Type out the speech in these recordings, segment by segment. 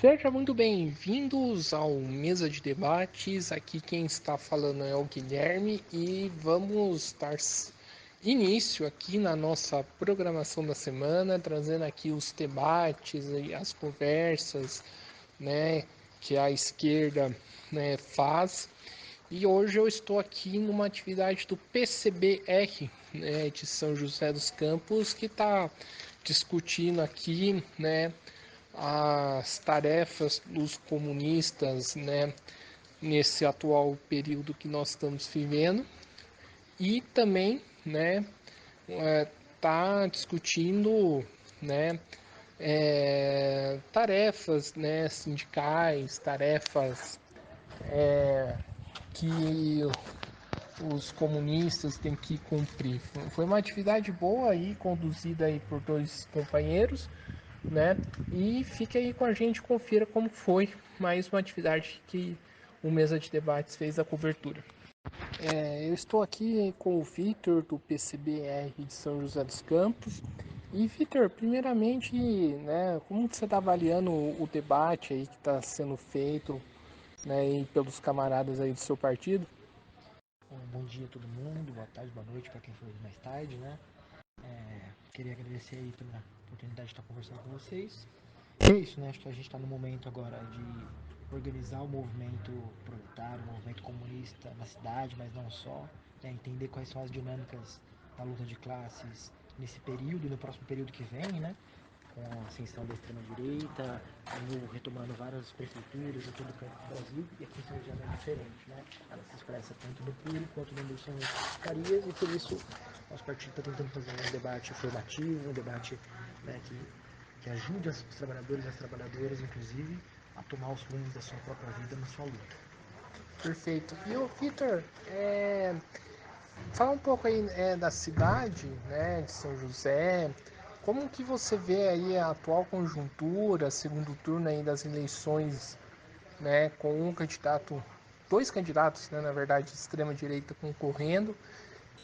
Sejam muito bem-vindos ao Mesa de Debates. Aqui quem está falando é o Guilherme e vamos dar início aqui na nossa programação da semana, trazendo aqui os debates e as conversas, né, que a esquerda, né, faz. E hoje eu estou aqui numa atividade do PCBR, né, de São José dos Campos, que está discutindo aqui, né, as tarefas dos comunistas, né, nesse atual período que nós estamos vivendo, e também, né, tá discutindo, né, tarefas, né, sindicais, tarefas que os comunistas têm que cumprir. Foi uma atividade boa aí, conduzida aí por dois companheiros, né? E fique aí com a gente, confira como foi mais uma atividade que o Mesa de Debates fez a cobertura. Eu estou aqui com o Vitor, do PCBR de São José dos Campos. E, Vitor, primeiramente, né, como você está avaliando o debate aí que está sendo feito, né, e pelos camaradas aí do seu partido? Bom dia a todo mundo, boa tarde, boa noite para quem for mais tarde, né? Queria agradecer aí pela oportunidade de estar conversando com vocês. E é isso, né? Acho que a gente está no momento agora de organizar o movimento proletário, o movimento comunista na cidade, mas não só, né? Entender quais são as dinâmicas da luta de classes nesse período e no próximo período que vem, né? Com a ascensão da extrema-direita, retomando várias prefeituras em todo o canto do Brasil, e aqui em São José não é diferente, né? Ela se expressa tanto no público quanto no eleições secretarias, e por isso nosso partido está tentando fazer um debate formativo, um debate, né, que ajude os trabalhadores e as trabalhadoras, inclusive, a tomar os rumos da sua própria vida na sua luta. Perfeito. E o Vitor, fala um pouco aí da cidade, né, de São José. Como que você vê aí a atual conjuntura, segundo turno aí das eleições, né, com um candidato, dois candidatos, né, na verdade, de extrema direita concorrendo,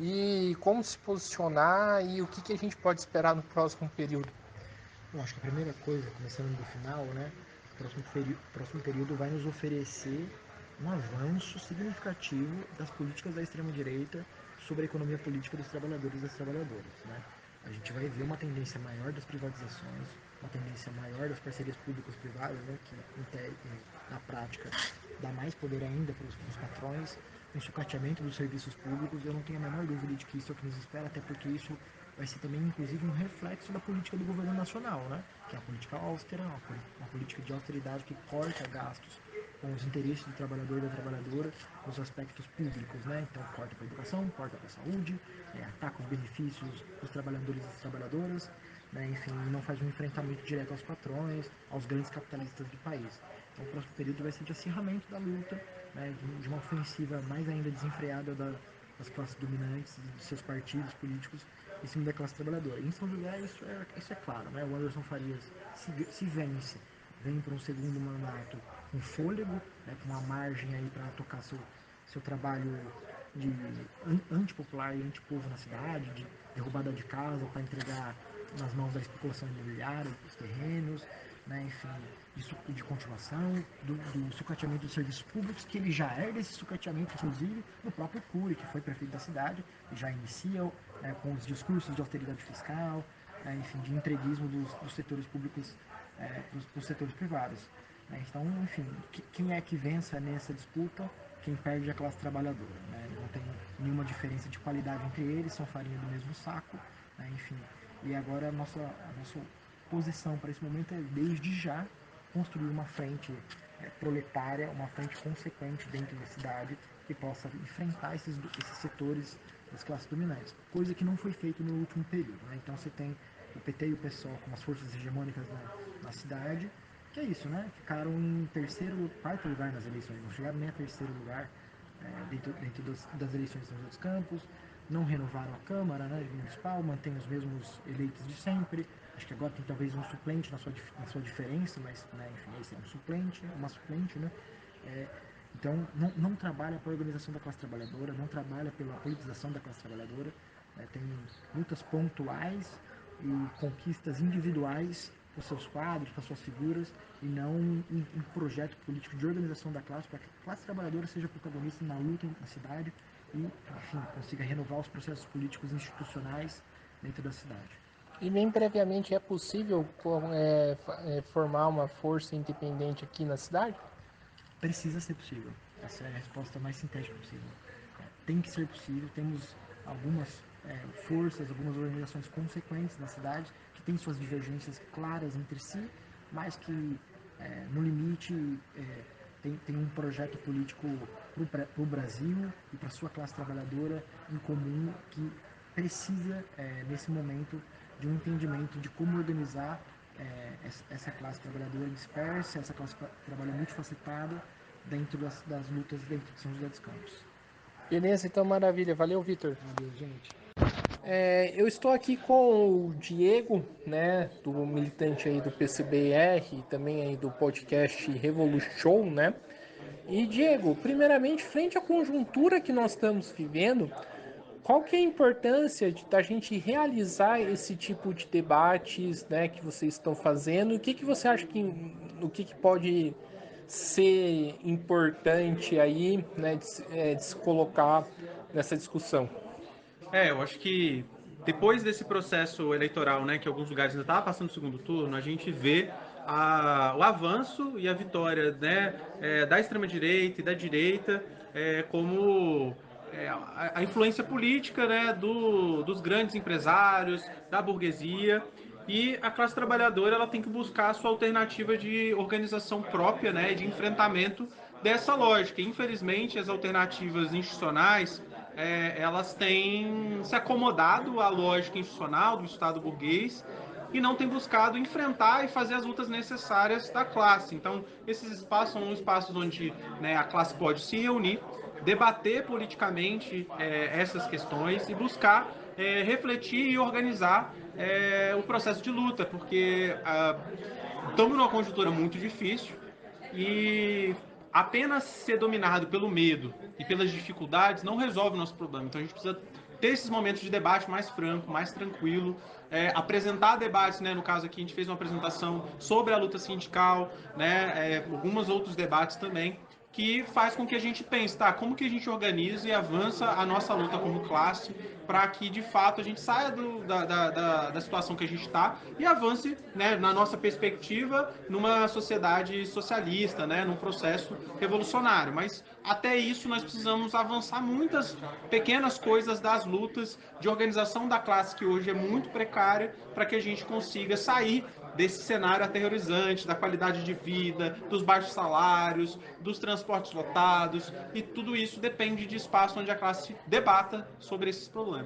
e como se posicionar e o que que a gente pode esperar no próximo período? Eu acho que a primeira coisa, começando do final, né, o próximo período vai nos oferecer um avanço significativo das políticas da extrema-direita sobre a economia política dos trabalhadores e das trabalhadoras, né? A gente vai ver uma tendência maior das privatizações, uma tendência maior das parcerias públicas-privadas, né, na prática dá mais poder ainda para os patrões, um sucateamento dos serviços públicos. Eu não tenho a menor dúvida de que isso é o que nos espera, até porque isso vai ser também, inclusive, um reflexo da política do governo nacional, né? Que é a política austera, uma política de austeridade que corta gastos com os interesses do trabalhador e da trabalhadora nos aspectos públicos, né? Então, corta para a educação, corta para a saúde, ataca os benefícios dos trabalhadores e das trabalhadoras, né? Enfim, não faz um enfrentamento direto aos patrões, aos grandes capitalistas do país. Então, o próximo período vai ser de acirramento da luta, né? De uma ofensiva mais ainda desenfreada das classes dominantes, de seus partidos políticos, em cima da classe trabalhadora. E em São José isso é claro, né? O Anderson Farias se vence, vem para um segundo mandato com fôlego, né, com uma margem aí para tocar seu trabalho de antipopular e antipovo na cidade, de derrubada de casa para entregar nas mãos da especulação imobiliária, dos terrenos, né, enfim, de continuação, do sucateamento dos serviços públicos, que ele já herda esse sucateamento, inclusive, no próprio Cury, que foi prefeito da cidade, e já inicia, né, com os discursos de austeridade fiscal, enfim, de entreguismo dos setores públicos para os setores privados. Então, enfim, quem é que vença nessa disputa? Quem perde é a classe trabalhadora. Né? Não tem nenhuma diferença de qualidade entre eles, são farinha do mesmo saco. Né? Enfim, e agora a nossa posição para esse momento é, desde já, construir uma frente proletária, uma frente consequente dentro da cidade que possa enfrentar esses setores das classes dominantes, coisa que não foi feito no último período. Né? Então você tem o PT e o PSOL como as forças hegemônicas na cidade, que é isso, né? Ficaram em quarto lugar nas eleições, não chegaram nem a terceiro lugar dentro das eleições de São José dos Campos, não renovaram a Câmara, né, municipal, mantém os mesmos eleitos de sempre. Acho que agora tem talvez um suplente na sua diferença, mas, né, enfim, esse é um suplente, uma suplente, né? Então, não trabalha para a organização da classe trabalhadora, não trabalha pela politização da classe trabalhadora, tem lutas pontuais e conquistas individuais os seus quadros, para suas figuras, e não um projeto político de organização da classe, para que a classe trabalhadora seja protagonista na luta na cidade e, enfim, consiga renovar os processos políticos institucionais dentro da cidade. E bem previamente, é possível formar uma força independente aqui na cidade? Precisa ser possível. Essa é a resposta mais sintética possível. Tem que ser possível. Temos algumas forças, algumas organizações consequentes na cidade que têm suas divergências claras entre si, mas que, no limite, tem um projeto político para o Brasil e para a sua classe trabalhadora em comum que precisa, nesse momento, de um entendimento de como organizar essa classe trabalhadora dispersa, essa classe trabalhadora multifacetada dentro das lutas dentro de São José dos Campos. Beleza, então maravilha. Valeu, Vitor. Valeu, gente. Eu estou aqui com o Diego, né, do militante aí do PCBR e também aí do podcast Revolution, né? E Diego, primeiramente, frente à conjuntura que nós estamos vivendo, qual que é a importância da gente realizar esse tipo de debates, né, que vocês estão fazendo? O que você acha que pode ser importante aí, né, de se colocar nessa discussão? Eu acho que depois desse processo eleitoral, né, que alguns lugares ainda estavam passando o segundo turno, a gente vê o avanço e a vitória, né, da extrema-direita e da direita como a influência política, né, dos grandes empresários, da burguesia. E a classe trabalhadora ela tem que buscar a sua alternativa de organização própria, né, de enfrentamento dessa lógica. Infelizmente, as alternativas institucionais elas têm se acomodado à lógica institucional do Estado burguês e não têm buscado enfrentar e fazer as lutas necessárias da classe. Então, esses espaços são espaços onde, né, a classe pode se reunir, debater politicamente essas questões e buscar refletir e organizar o processo de luta, porque estamos numa conjuntura muito difícil e apenas ser dominado pelo medo e pelas dificuldades não resolve o nosso problema. Então a gente precisa ter esses momentos de debate mais franco, mais tranquilo, apresentar debates, né? No caso aqui a gente fez uma apresentação sobre a luta sindical, né? Alguns outros debates também, que faz com que a gente pense, tá, como que a gente organiza e avança a nossa luta como classe para que, de fato, a gente saia da situação que a gente está e avance, né, na nossa perspectiva, numa sociedade socialista, né, num processo revolucionário. Mas, até isso, nós precisamos avançar muitas pequenas coisas das lutas de organização da classe, que hoje é muito precária, para que a gente consiga sair desse cenário aterrorizante, da qualidade de vida, dos baixos salários, dos transportes lotados, e tudo isso depende de espaço onde a classe debata sobre esses problemas.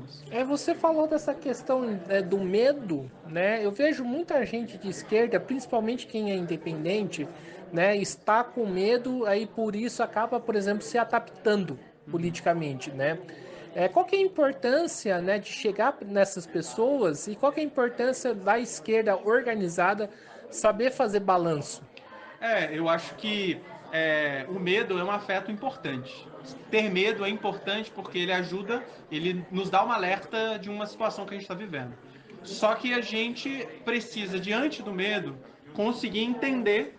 Você falou dessa questão do medo, né? Eu vejo muita gente de esquerda, principalmente quem é independente, né, está com medo, aí por isso acaba, por exemplo, se adaptando politicamente, né? Qual que é a importância, né, de chegar nessas pessoas e qual que é a importância da esquerda organizada saber fazer balanço? Eu acho que o medo é um afeto importante. Ter medo é importante porque ele ajuda, ele nos dá um alerta de uma situação que a gente está vivendo. Só que a gente precisa, diante do medo, conseguir entender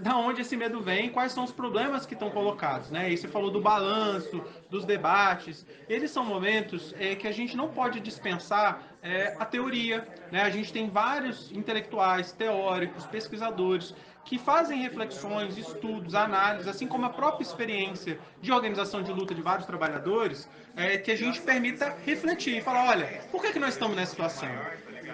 da onde esse medo vem, quais são os problemas que estão colocados, né? E você falou do balanço, dos debates. Eles são momentos que a gente não pode dispensar a teoria, né? A gente tem vários intelectuais, teóricos, pesquisadores que fazem reflexões, estudos, análises, assim como a própria experiência de organização de luta de vários trabalhadores, que a gente permita refletir e falar, olha, por que nós estamos nessa situação?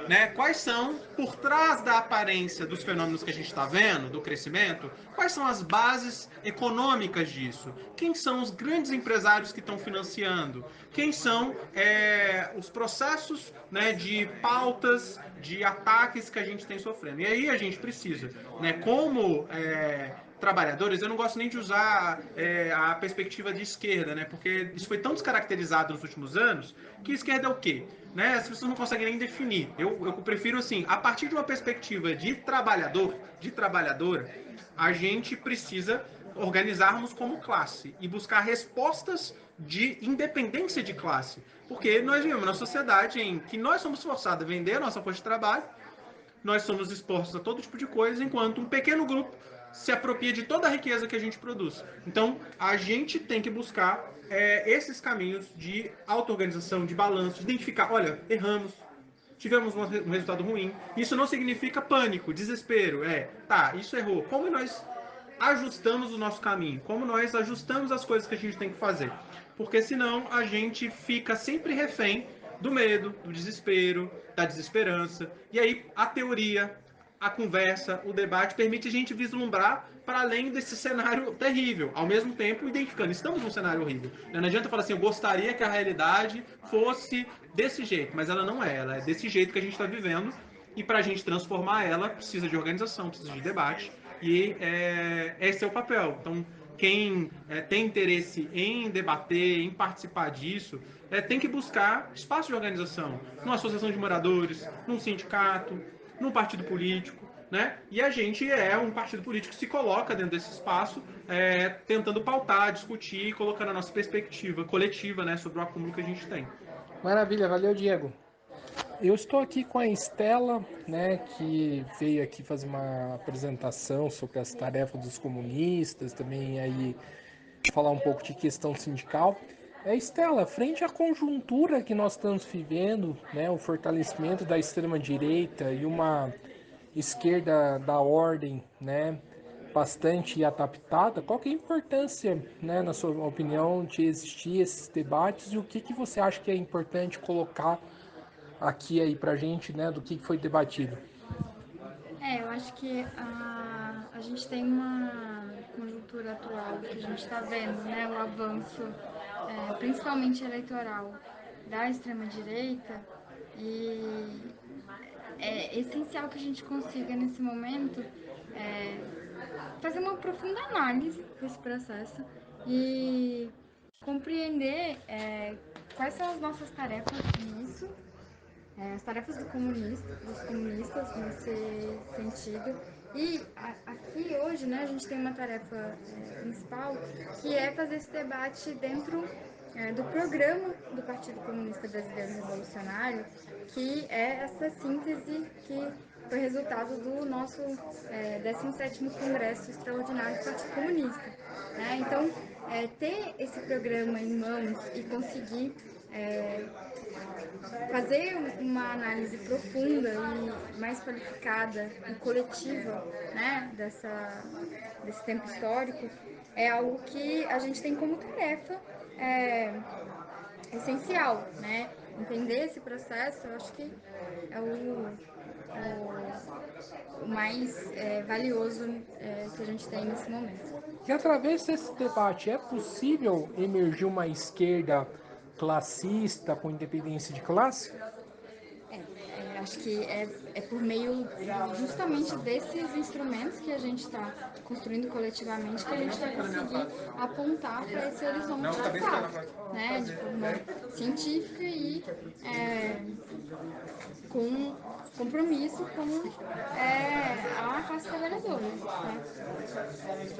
Né? Quais são, por trás da aparência dos fenômenos que a gente está vendo, do crescimento, quais são as bases econômicas disso? Quem são os grandes empresários que estão financiando? Quem são os processos, né, de pautas, de ataques que a gente tem sofrendo? E aí a gente precisa, né, como trabalhadores, eu não gosto nem de usar a perspectiva de esquerda, né? Porque isso foi tão descaracterizado nos últimos anos que esquerda é o quê? Né? As pessoas não conseguem nem definir. Eu prefiro assim, a partir de uma perspectiva de trabalhador, de trabalhadora, a gente precisa organizarmos como classe e buscar respostas de independência de classe. Porque nós vivemos numa sociedade em que nós somos forçados a vender a nossa força de trabalho nós somos expostos a todo tipo de coisa, enquanto um pequeno grupo se apropria de toda a riqueza que a gente produz. Então, a gente tem que buscar esses caminhos de auto-organização, de balanço, de identificar, olha, erramos, tivemos um resultado ruim. Isso não significa pânico, desespero. Tá, isso errou. Como nós ajustamos o nosso caminho? Como nós ajustamos as coisas que a gente tem que fazer? Porque senão a gente fica sempre refém do medo, do desespero, da desesperança. E aí a teoria, a conversa, o debate permite a gente vislumbrar para além desse cenário terrível, ao mesmo tempo identificando, estamos num cenário horrível. Não adianta falar assim, eu gostaria que a realidade fosse desse jeito, mas ela não é, ela é desse jeito que a gente está vivendo, e para a gente transformar ela, precisa de organização, precisa de debate, e esse é o papel. Então, quem tem interesse em debater, em participar disso, tem que buscar espaço de organização, numa associação de moradores, num sindicato, num partido político, né? E a gente é um partido político que se coloca dentro desse espaço, tentando pautar, discutir, colocando a nossa perspectiva coletiva, né, sobre o acúmulo que a gente tem. Maravilha, valeu, Diego. Eu estou aqui com a Estela, né, que veio aqui fazer uma apresentação sobre as tarefas dos comunistas, também aí falar um pouco de questão sindical. Estela, frente à conjuntura que nós estamos vivendo, né, o fortalecimento da extrema-direita e uma esquerda da ordem, né, bastante adaptada, qual que é a importância, né, na sua opinião, de existir esses debates e o que você acha que é importante colocar aqui aí pra gente, né, do que foi debatido? Eu acho que a gente tem uma conjuntura atual que a gente está vendo, né, o avanço, principalmente eleitoral, da extrema-direita, e é essencial que a gente consiga, nesse momento, fazer uma profunda análise desse processo e compreender quais são as nossas tarefas nisso, as tarefas dos comunistas nesse sentido. E aqui hoje, né, a gente tem uma tarefa principal, que é fazer esse debate dentro do programa do Partido Comunista Brasileiro Revolucionário, que é essa síntese que foi resultado do nosso 17º Congresso Extraordinário do Partido Comunista. Né? Então, ter esse programa em mãos e conseguir fazer uma análise profunda e mais qualificada e coletiva, né, desse tempo histórico, é algo que a gente tem como tarefa essencial, né? Entender esse processo, eu acho que é o mais valioso que a gente tem nesse momento. E através desse debate é possível emergir uma esquerda classista com independência de classe? Acho que é por meio justamente desses instrumentos que a gente está construindo coletivamente que a gente vai conseguir apontar para esse horizonte de fato, né? De forma científica e com compromisso com a classe trabalhadora.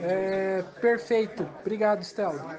Né? Perfeito. Obrigado, Estela.